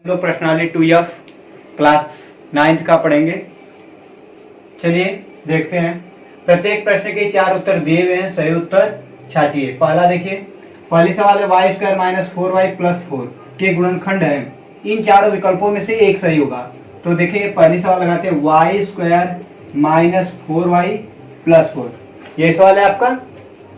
दो प्रश्नावली 2F class 9th का पढ़ेंगे। चलिए देखते हैं। प्रत्येक प्रश्न के 4 उत्तर दिए हुए हैं, सही उत्तर छाटिए। पहला देखिए, पहली सवाल है y square minus 4y plus 4 के गुणनखंड है, इन चारों विकल्पों में से एक सही होगा। तो देखिए पहली सवाल लगाते हैं, y square minus 4y plus 4, ये सवाल है आपका।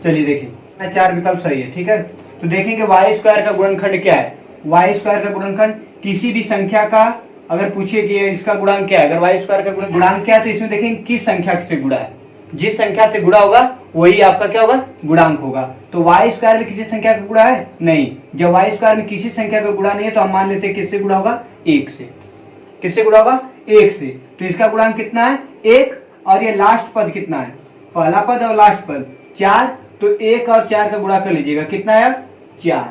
चलिए देखिए 4 विकल्प सही है, ठीक है। तो देखेंगे y स्क्वायर का गुणनखंड क्या है। y स्क्वायर का गुणनखंड किसी भी संख्या का, अगर पूछिए कि इसका गुणांक क्या है, अगर y स्क्वायर का गुणांक क्या है, तो इसमें देखेंगे किस संख्या से गुणा है। जिस संख्या से गुणा होगा वही आपका क्या होगा, गुणांक होगा। तो y स्क्वायर में किसी संख्या का गुणा है नहीं। जब y स्क्वायर में किसी संख्या का गुणा नहीं है तो हम मान लेते हैं किससे गुणा होगा, 1 से। किससे गुणा होगा, 1 से। तो इसका गुणांक कितना है, 1। और ये लास्ट पद कितना है, पहला पद और लास्ट पद 4। तो 1 और 4 का गुणा कर लीजिएगा, कितना आया, 4।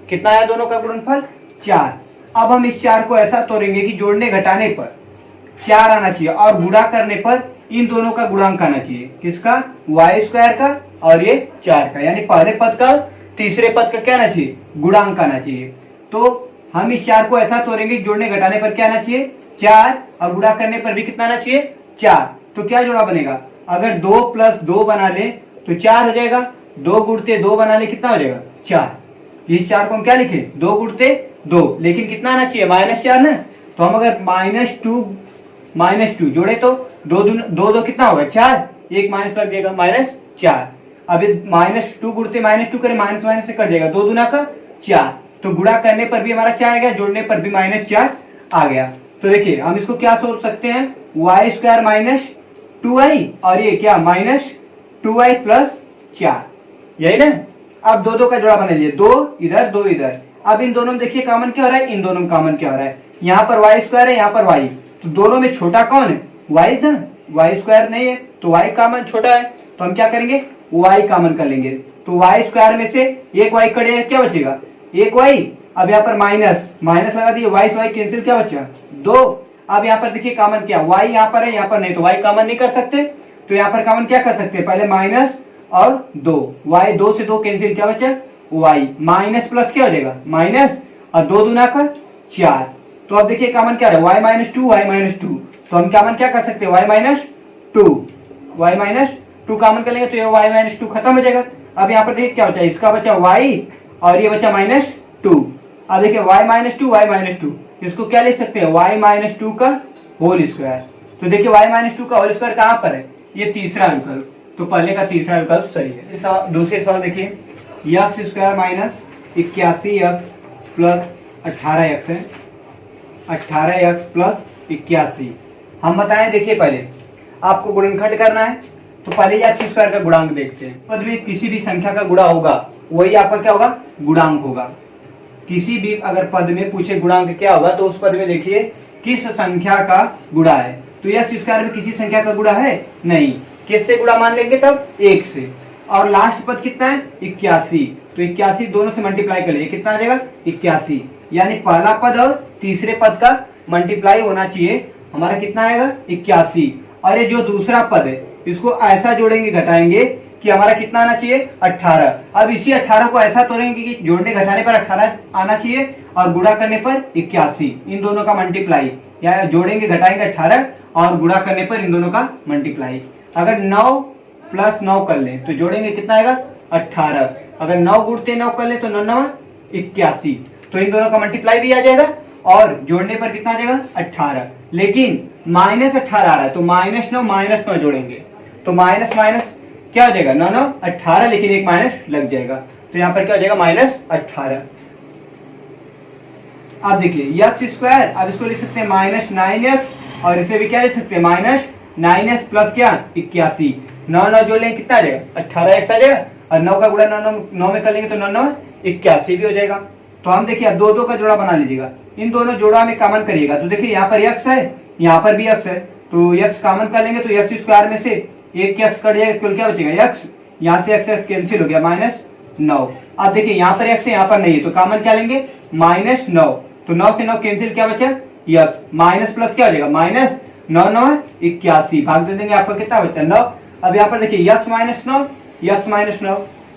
कितना आया दोनों का गुणनफल, 4। अब हम इस 4 को ऐसा तोड़ेंगे कि जोड़ने घटाने पर 4 आना चाहिए और गुणा करने पर इन दोनों का गुणांक आना चाहिए। किसका, y स्क्वायर का और ये 4 का, यानी पहले पद का तीसरे पद का क्या आना चाहिए, गुणांक आना चाहिए। तो हम इस 4 को ऐसा तोड़ेंगे कि जोड़ने घटाने पर क्या आना चाहिए, 4, और गुणा करने पर भी कितना आना चाहिए, 4। तो क्या जोड़ा बनेगा, अगर 2 प्लस 2 बना ले तो 4 हो जाएगा, 2 गुणते 2 बना ले कितना हो जाएगा, 4। इस 4 को हम क्या लिखे, 2 गुणते 2, लेकिन कितना आना चाहिए, -4 ना। तो हम अगर -2 जोड़े तो 2 कितना होगा, 4, एक माइनस लग जाएगा, -4। अब -2 गुणते -2 करें, माइनस माइनस से कट जाएगा, 2 दूना का 4। तो गुणा करने पर भी हमारा 4 आ गया, जोड़ने पर भी -4 आ गया। तो देखिए हम इसको क्या सोच सकते हैं, y स्क्वायर माइनस 2y और ये क्या -2y प्लस 4, यही ना। अब 2 का जोड़ा बना लीजिए, 2 इधर 2 इधर। अब इन दोनों में देखिए कॉमन क्या हो रहा है, इन दोनों में कॉमन क्या हो रहा है, यहाँ पर y स्क्वायर है, यहाँ पर y। तो दोनों में छोटा कौन है, y ना, y स्क्वायर नहीं है तो y कॉमन छोटा है। तो हम क्या करेंगे, y कॉमन कर लेंगे। तो y स्क्वायर में से एक y कटेगा, क्या बचेगा, एक y। अब यहाँ पर माइनस लगा दिए, y से y कैंसिल, क्या बचा, 2। अब यहाँ पर देखिए कॉमन क्या, y यहाँ पर है, यहाँ पर नहीं, तो y कॉमन नहीं कर सकते। तो यहाँ पर कॉमन क्या कर सकते हैं, पहले माइनस और 2, y 2 से 2 कैंसिल, क्या बचा, y। माइनस प्लस क्या हो जाएगा, माइनस, और 2 दूना का 4। तो अब देखिए कॉमन क्या है, y -2 तो हम कॉमन क्या कर सकते हैं, y -2 कॉमन कर लेंगे तो ये y -2 खत्म हो जाएगा। अब यहाँ पर देखिए क्या बचा, इसका बचा y और ये बचा -2। अब देखिए y -2 इसको क्या लिख सकते हैं, y -2 का होल स्क्वायर। तो देखिए y -2 का होल स्क्वायर कहाँ पर है, ये तीसरा विकल्प। तो पहले का तीसरा विकल्प सही है। दूसरे सवाल देखिए, x square minus 81x plus 18x है, 18x प्लस 81। हम बताएं, देखिए पहले आपको गुणनखंड करना है तो पहले x स्क्वायर का गुणांक देखते हैं। पद में किसी भी संख्या का गुणा होगा वही आपका क्या होगा, गुणांक होगा। किसी भी अगर पद में पूछे गुणांक क्या होगा तो उस पद में देखिए किस संख्या का गुणा है। तो x स्क्वायर में किसी संख्या का गुणा है नहीं, किससे गुणा मान लेंगे तब, 1 से। और लास्ट पद कितना है, 81। तो 81 दोनों से मल्टीप्लाई कर लीजिए, कितना आ जाएगा, 81। यानी पहला पद और तीसरे पद का मल्टीप्लाई होना चाहिए, हमारा कितना आएगा, 81। और ये जो दूसरा पद है इसको ऐसा जोड़ेंगे घटाएंगे कि हमारा कितना आना चाहिए, 18। अब इसी 18 को ऐसा तोड़ेंगे कि जोड़ने घटाने पर 18 आना चाहिए और गुणा करने पर 81। इन दोनों का मल्टीप्लाई, या जोड़ेंगे घटाएंगे 18 और गुणा करने पर इन दोनों का मल्टीप्लाई। अगर 9 प्लस 9 कर ले तो जोड़ेंगे कितना आएगा, 18। अगर 9 गुणते 9 कर ले तो 9 9 81। तो इन दोनों का मल्टीप्लाई भी आ जाएगा और जोड़ने पर कितना आ जाएगा, 18। लेकिन -18 आ रहा है तो -9 जोड़ेंगे तो माइनस क्या हो जाएगा, 9 9 18, लेकिन एक माइनस लग जाएगा। तो यहाँ पर क्या हो जाएगा, -18। अब देखिए x स्क्वायर, अब इसको लिख सकते हैं -9x और इसे भी क्या लिख सकते हैं, -9x प्लस क्या, 81। 9 जोड़ लेंगे कितना आ जाएगा, 18x आ जाएगा। और 9 का गुणा 9 में कर लेंगे तो 9 9 81 भी हो जाएगा। तो हम देखिए अब 2 का जोड़ा बना लीजिएगा, इन दोनों जोड़ा में कॉमन करिएगा। तो देखिए यहाँ पर x है, यहाँ पर भी x है, तो x कॉमन कर लेंगे तो x स्क्वायर में से एक x कट जाएगा, कुल क्या बचेगा, x। यहाँ से x कैंसिल हो गया, -9। अब देखिए यहाँ पर x है, यहाँ पर नहीं है, तो कॉमन क्या लेंगे, -9। तो 9 से 9 कैंसिल, क्या बचा, x। माइनस प्लस क्या हो जाएगा, -9 9 81, भाग दे देंगे, आपका कितना बचा, 9। अब यहाँ पर देखिए x -9,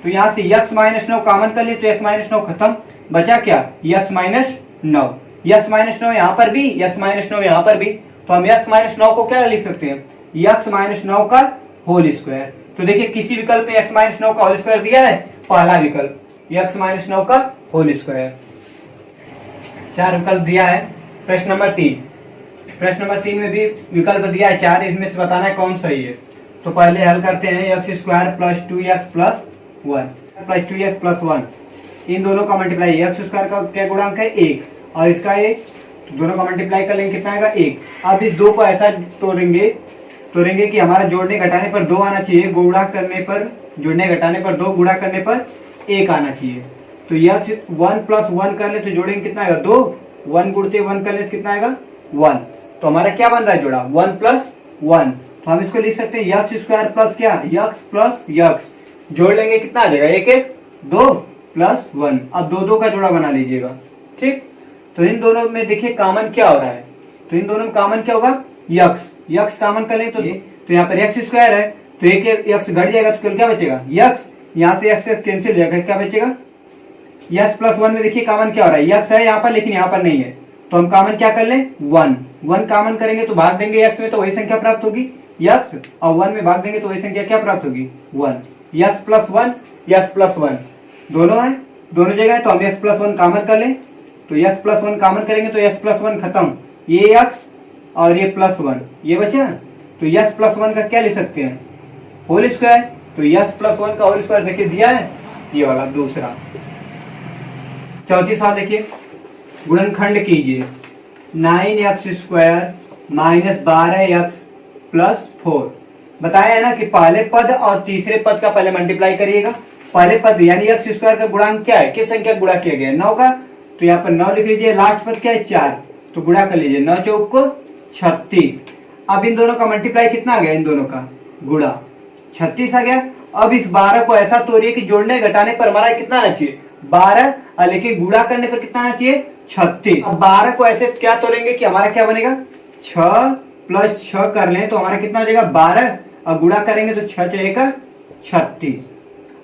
तो यहाँ से x -9 कॉमन कर लिए तो x -9 खत्म, बचा क्या, x -9। यक्स माइनस 9 यहाँ पर भी, यक्स माइनस 9 यहाँ पर भी, तो हम यक्स माइनस 9 को क्या लिख सकते हैं, यक्स माइनस 9 का होल स्क्वायर। तो देखिए किसी विकल्प में यक्स माइनस 9 का होल स्क्वायर दिया है, पहला विकल्प यक्स माइनस 9 का होल स्क्वायर। 4 विकल्प दिया है। प्रश्न नंबर 3, प्रश्न नंबर 3 में भी विकल्प दिया है 4, इसमें से बताना है कौन सही है। तो पहले हल करते हैं, x square plus 2x plus 1 plus 2x plus 1, इन दोनों का मल्टीप्लाई, एक्स स्क्वायर का क्या गुणांक है 1 और इसका 1, तो दोनों का मल्टीप्लाई कर लेंगे, कितना आएगा 1। अब इस 2 को ऐसा तोड़ेंगे कि हमारा जोड़ने घटाने पर 2 आना चाहिए, गुणा करने पर, जोड़ने घटाने पर 2, गुणा करने पर 1 आना चाहिए। तो यह 1 प्लस 1 कर ले तो जोड़ेंगे कितना आएगा 2, 1 गुणते 1 कर ले तो कितना आएगा 1। तो हमारा क्या बन रहा है जोड़ा 1 प्लस 1, तो हम इसको लिख सकते हैं यक्स स्क्वायर प्लस क्या, यक्स प्लस यक्स, जोड़ लेंगे कितना आ जाएगा 1 1 2 प्लस 1। अब 2 2 का जोड़ा बना लीजिएगा, ठीक। तो इन दोनों में देखिए कॉमन क्या हो रहा है, तो इन दोनों में कॉमन क्या होगा यक्स, यक्स कॉमन कर लें तो यहाँ पर एक्स स्क्वायर है, तो एक यक्स घट जाएगा तो क्या बचेगा यक्स, यहाँ से एक्स कैंसिल हो जाएगा, क्या बचेगा यक्स प्लस 1 में देखिए कॉमन क्या हो रहा है, यक्स है यहाँ पर लेकिन यहाँ पर नहीं है, तो हम कॉमन क्या कर लें 1 1 कॉमन करेंगे तो भाग देंगे एक्स में तो वही संख्या प्राप्त होगी यक्स, और 1 में भाग देंगे तो वही संख्या क्या प्राप्त होगी 1। यक्स प्लस 1 यक्स प्लस 1 दोनों है, दोनों जगह है, तो हम यक्स प्लस 1 कॉमन कर लें, तो यक्स प्लस 1 कॉमन करेंगे तो यक्स प्लस 1 खत्म, ये यक्स और ये प्लस 1 ये बचा, तो यक्स प्लस 1 का क्या लिख सकते हैं होल स्क्वायर। तो यक्स प्लस 1 का होल स्क्वायर देखिए दिया है ये वाला दूसरा। चौथी सवाल देखिए, गुणनखंड कीजिए 9x square minus 12x plus 4। बताया है ना कि पहले पद और तीसरे पद का पहले मल्टीप्लाई करिएगा। पहले पद यानी x स्क्वायर का गुणांक क्या है, किस संख्या गुणा किया गया है 9 का, तो यहाँ पर 9 लिख लीजिए, लास्ट पद क्या है 4, तो गुणा कर लीजिए 9 चौक को 36। अब इन दोनों का मल्टीप्लाई कितना आ गया, इन दोनों का गुणा 36 आ गया। अब इस 12 को ऐसा तोड़िए कि जोड़ने घटाने पर हमारा कितना आना चाहिए 12, लेकिन गुणा करने पर कितना आना चाहिए 36। अब 12 को ऐसे क्या तोड़ेंगे कि हमारा क्या बनेगा 6 प्लस 6 कर लें तो हमारा कितना हो जाएगा 12, और गुणा करेंगे तो 6 जाएगा 36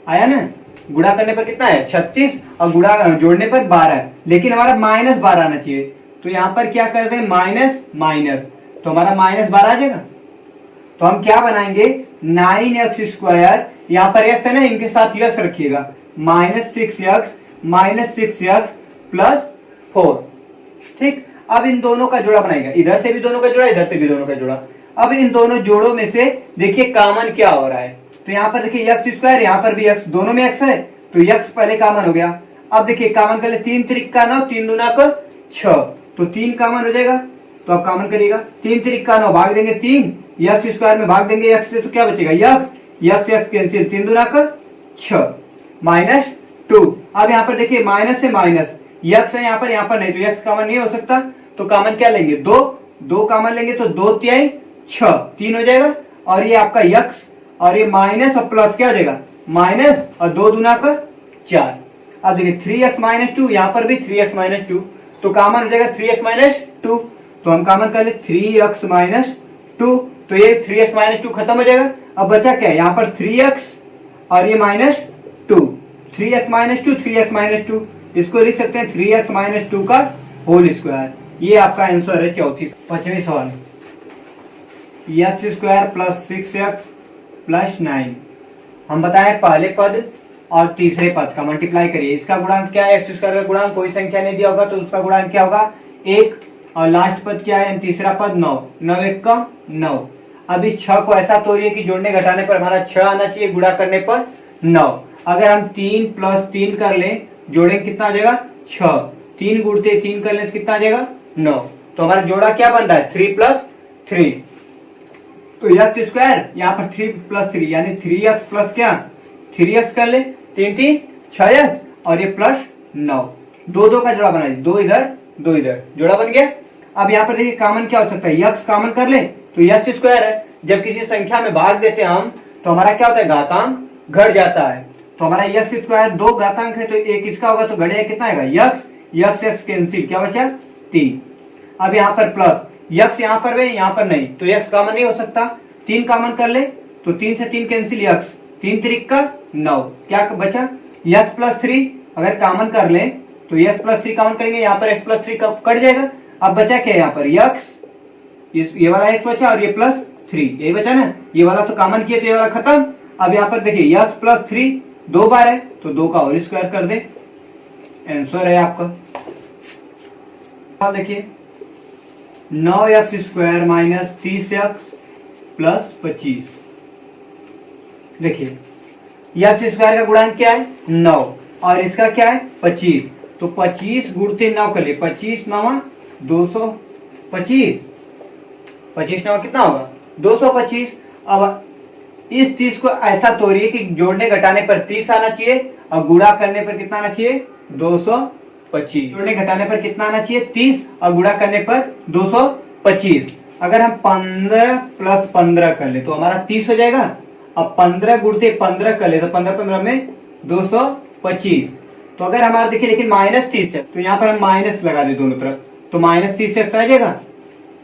आया ना, गुणा करने पर कितना है 36 और गुणा जोड़ने पर 12, लेकिन हमारा माइनस 12 आना चाहिए, तो यहाँ पर क्या कर रहे हैं माइनस माइनस, तो हमारा माइनस 12 आ जाएगा। तो हम क्या बनाएंगे 9x स्क्वायर, यहाँ पर x है ना, इनके साथ यक्स रखिएगा, माइनस 6x प्लस 4, ठीक। अब इन दोनों का जोड़ा बनाएगा, इधर से भी दोनों का जोड़ा, इधर से भी दोनों का जोड़ा। अब इन दोनों जोड़ों में से देखिए कॉमन क्या हो रहा है, तो यहाँ पर देखिए x स्क्वायर, यहाँ पर भी x, दोनों में x है, तो x पहले कॉमन हो गया। अब देखिए कॉमन कर ले, 3 त्रिक का 9, 3 दूना का 6, तो 3 कॉमन हो जाएगा, तो आप कॉमन करिएगा, 3 त्रिक का 9 भाग देंगे 3, x स्क्वायर में भाग देंगे x से, तो क्या बचेगा x कैंसिल, 3 दूना का 6 माइनस 2। अब यहाँ पर देखिए माइनस से माइनस, x है यहाँ पर नहीं, तो x कॉमन नहीं हो सकता, तो कॉमन क्या लेंगे 2 कॉमन लेंगे तो 2 तिहाई 6, 3 हो जाएगा, और ये आपका x और ये माइनस और प्लस क्या हो जाएगा माइनस, और 2 दूना का 4। अब देखिए 3x माइनस 2, यहाँ पर भी 3x माइनस 2, तो कॉमन हो जाएगा 3x माइनस 2, तो हम कॉमन कर ले 3x माइनस 2, तो ये 3x माइनस 2 खत्म हो जाएगा। अब बचा क्या है यहाँ पर 3x और ये minus 2, 3x minus 2 3x minus 2, इसको लिख सकते हैं 3x माइनस 2 का होल स्क्वायर। ये आपका आंसर है पांचवी सवाल, x square plus 6x plus 9। हम बताएं पहले पद और तीसरे पद का मल्टीप्लाई करिए, इसका गुणांक क्या है, एक्स स्क्वायर का गुणांक कोई संख्या नहीं दिया होगा तो उसका गुणांक क्या होगा 1, और लास्ट पद क्या है तीसरा पद 9, 9 1 का 9। अब इस 6 को ऐसा तोड़िए कि जोड़ने घटाने पर हमारा 6 आना चाहिए, गुणा करने पर 9। अगर हम 3 प्लस 3 कर लें, जोड़ेंगे कितना आ जाएगा 6, 3 गुणते 3 कर लें तो कितना आ जाएगा 9, तो हमारा जोड़ा क्या बन रहा है 3 प्लस 3, तो एक्स स्क्वायर यहाँ पर 3 प्लस 3 यानी 3x प्लस क्या 3x कर ले, 3 3 6x और ये प्लस 9, 2 2 का जोड़ा बनाइए, 2 इधर 2 इधर, जोड़ा बन गया। अब यहाँ पर देखिए कॉमन क्या हो सकता है, x कॉमन कर ले तो x स्क्वायर है, जब किसी संख्या में भाग देते हैं हम तो हमारा क्या होता है घातांक घट जाता है, तो हमारा x स्क्वायर 2 घातांक है तो एक इसका होगा तो घटेगा कितना आएगा x कैंसिल, क्या बचा 3। अब यहाँ पर प्लस x यहाँ पर है यहाँ पर नहीं, तो x कॉमन नहीं हो सकता, 3 कॉमन कर ले तो 3 से 3 कैंसिल, x 3 त्रिक का 9, क्या बचा x प्लस 3, अगर कॉमन कर ले तो x प्लस 3 काउंट करेंगे, यहाँ पर x प्लस 3 कट जाएगा। अब बचा क्या यहाँ पर x, ये वाला x बचा और ये प्लस 3, यही बचा ना। ये वाला तो कॉमन किया तो ये वाला खत्म। अब यहाँ पर देखिए x प्लस 3 2 बार है तो 2 का होल स्क्वायर कर दे, आंसर है आपका। देखिए 9x square minus 30x plus 25। देखिए x स्क्वायर का गुणांक क्या है 9 और इसका क्या है 25, तो 25 गुणते 9 कर ले, 25 9 225, 25 9 कितना होगा 225। अब इस 30 को ऐसा तोड़िए कि जोड़ने घटाने पर 30 आना चाहिए और गुणा करने पर कितना आना चाहिए 225। जोड़ने घटाने पर कितना आना चाहिए 30 और गुणा करने पर 225। अगर हम 15 प्लस 15 कर ले तो हमारा 30 हो जाएगा। अब 15 गुणते 15 कर ले तो 15 15 में 225। तो अगर हमारा देखिए लेकिन माइनस 30 है तो यहाँ पर हम माइनस लगा दे दोनों तरफ, तो माइनस 30 आ जाएगा,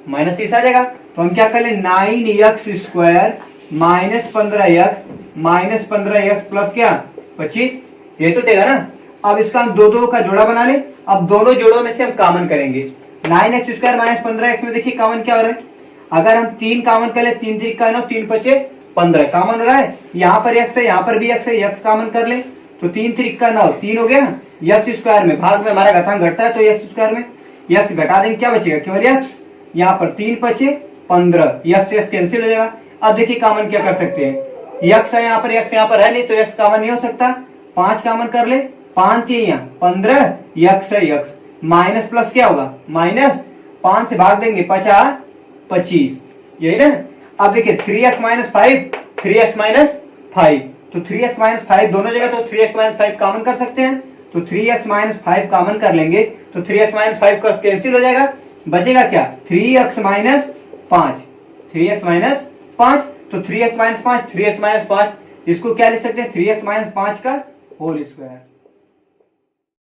माइनस 30 आ जाएगा। तो हम क्या कर ले 9x square minus 15x plus क्या 25, ये तो देगा ना। अब इसका हम दो का जोड़ा बना ले। अब दोनों जोड़ों में से हम कॉमन करेंगे। 9x स्क्वायर माइनस 15x में देखिए कॉमन क्या हो रहा है, अगर हम 3 कॉमन कर ले 3 3 का 9 3 5 15 कॉमन हो रहा है। यहाँ पर x है, यहाँ पर भी x है, x कॉमन कर ले तो 3 3 का 9 3 हो गया। x स्क्वायर में भाग में हमारा घातांक घटता है तो x स्क्वायर में x घटा देंगे, क्या बचेगा केवल x। यहाँ पर 3 5 15, x कैंसिल हो जाएगा। अब देखिए कॉमन क्या कर सकते हैं, x है यहाँ पर, x यहाँ पर है नहीं तो x कॉमन नहीं हो सकता। 5 कॉमन कर ले, 5 के यहाँ 15, x है x, माइनस प्लस क्या होगा माइनस, 5 से भाग देंगे 50 25, यही ना। अब देखिए 3x माइनस 5, 3x माइनस 5, तो 3x माइनस 5 दोनों जगह तो 3x माइनस 5 कॉमन कर सकते हैं, तो 3x माइनस 5 कॉमन कर लेंगे तो 3x माइनस 5 का कैंसिल हो जाएगा। बचेगा क्या 3x माइनस 5, 3x माइनस 5, तो 3x माइनस 5 3x माइनस 5 इसको क्या लिख सकते हैं 3x माइनस 5 का होल स्क्वायर।